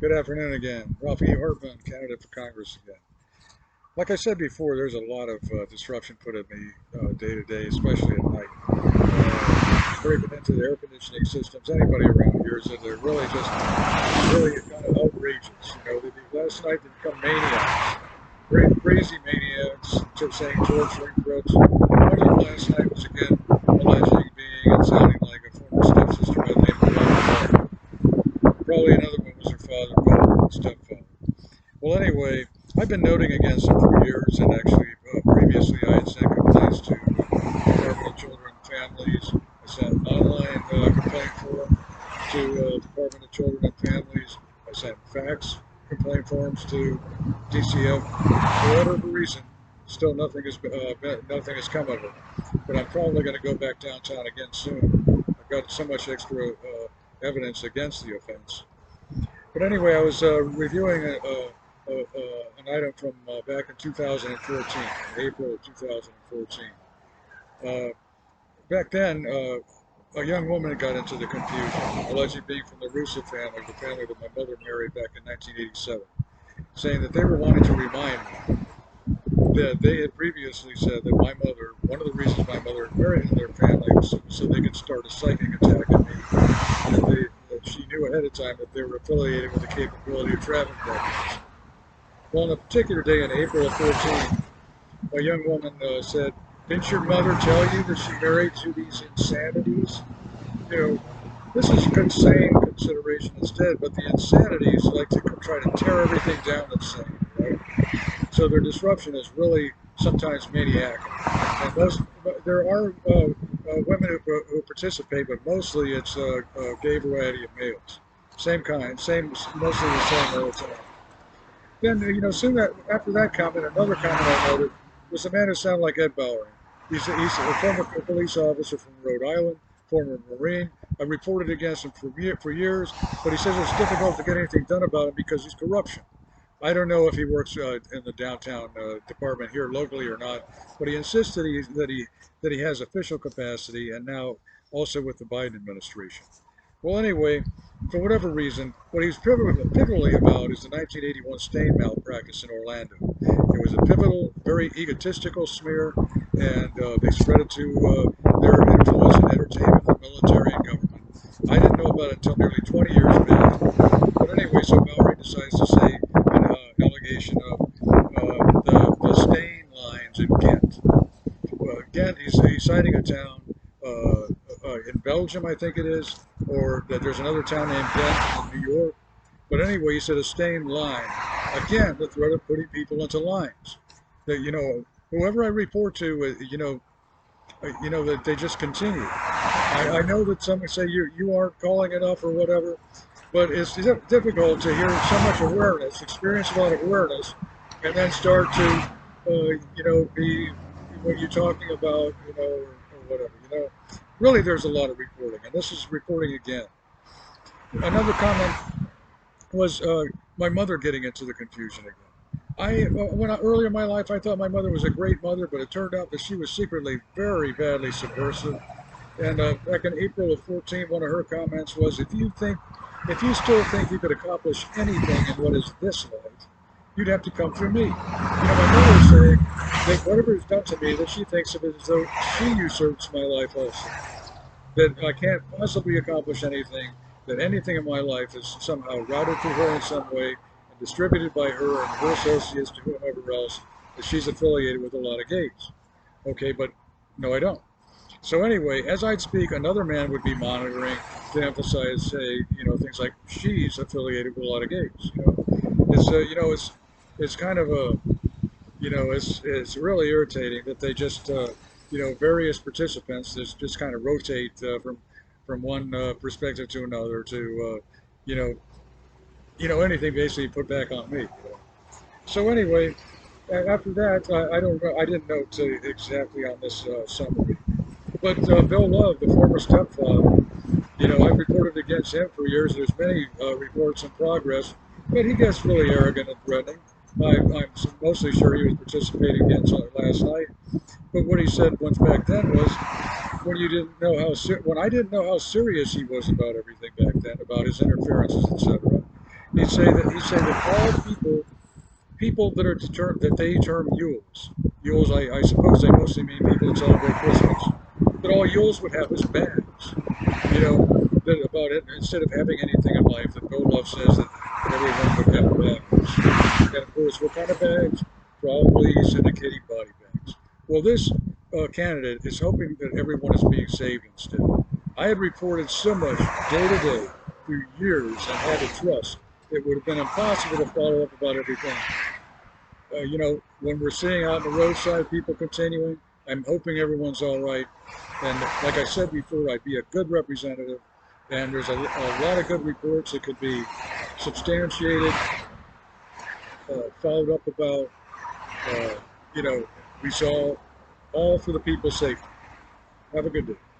Good afternoon again. Ralph E. Hartman, candidate for Congress again. Like I said before, there's a lot of disruption put at me day to day, especially at night. Breaking into the air conditioning systems, anybody around here said they're really just really kind of outrageous. Last night they become maniacs, crazy maniacs, just saying torturing threats. One of them last night was again alleging being and sounding like a former stepsister by the name of Ralph. Probably another one was her father, but stepfather. Well, anyway, I've been noting against him for years, and actually previously I had sent complaints to Department of Children and Families. I sent an online complaint form to Department of Children and Families. I sent fax complaint forms to DCF. For whatever reason, still nothing has come of it. But I'm probably going to go back downtown again soon. I've got so much extra evidence against the offense. But anyway, I was reviewing an item from back in 2014, April of 2014. Back then, a young woman got into the confusion, allegedly being from the Russo family, the family that my mother married back in 1987, saying that they were wanting to remind me that they had previously said that my mother, one of the reasons my mother married into their family was so they could start a psychic attack at me. That she knew ahead of time that they were affiliated with the capability of traveling documents. Well, on a particular day in April of 14, a young woman said, "Didn't your mother tell you that she married to these insanities?" You know, this is insane consideration instead, but the insanities like to try to tear everything down that's sane, right? So their disruption is really sometimes maniacal. And there are women who participate, but mostly it's a gay variety of males. Same kind, mostly the same all the time. Then, soon after that comment, another comment I noted was a man who sounded like Ed Bowering. He's a former police officer from Rhode Island, former Marine. I reported against him for years, but he says it's difficult to get anything done about him because he's corruption. I don't know if he works in the downtown department here locally or not, but he insists that he has official capacity, and now also with the Biden administration. Well, anyway, for whatever reason, what he's pivotally about is the 1981 stain malpractice in Orlando. It was a pivotal, very egotistical smear, and they spread it to their influence in entertainment, the military, and government. I didn't know about it until nearly 20 years back. But anyway, so Bowery decides to say an allegation of the stain lines in Ghent. Ghent, he's citing a town in Belgium, I think it is, or that there's another town named Ghent in New York. But anyway, he said a stain line. Again, the threat of putting people into lines. That whoever I report to, that they just continue. I know that some say you aren't calling enough or whatever, but it's difficult to hear so much awareness, experience a lot of awareness, and then start to, be what you're talking about, or whatever. Really, there's a lot of reporting, and this is reporting again. Another comment was my mother getting into the confusion again. Earlier in my life, I thought my mother was a great mother, but it turned out that she was secretly very badly subversive. And back in April of 14, one of her comments was, if you still think you could accomplish anything in what is this life, you'd have to come through me. My mother is saying that whatever is done to me, that she thinks of it as though she usurps my life also. That I can't possibly accomplish anything, that anything in my life is somehow routed through her in some way and distributed by her and her associates to whomever else, that she's affiliated with a lot of gays. Okay, but no, I don't. So anyway, as I'd speak, another man would be monitoring to emphasize, say, things like she's affiliated with a lot of gays. It's kind of it's really irritating that they just, various participants just kind of rotate from one perspective to another to, anything basically put back on me. So anyway, after that, I didn't note exactly on this summary. But Bill Love, the former stepfather, I've reported against him for years. There's many reports in progress, but he gets really arrogant and threatening. I'm mostly sure he was participating against last night. But what he said once back then was, when I didn't know how serious he was about everything back then, about his interferences, etc. He say that all people that are that they term Yules. Yules, I suppose they mostly mean people that celebrate Christmas. That all Yules would have is bags. You know, that about it. Instead of having anything in life, that Bill Love says that everyone would have bags. And of course, what kind of bags? Probably he's indicating body bags. Well, this candidate is hoping that everyone is being saved instead. I had reported so much day to day for years and had to trust it would have been impossible to follow up about everything. When we're seeing out on the roadside people continuing, I'm hoping everyone's all right. And like I said before, I'd be a good representative. And there's a lot of good reports that could be substantiated, followed up about, uh, you know, resolved, all for the people's safety. Have a good day.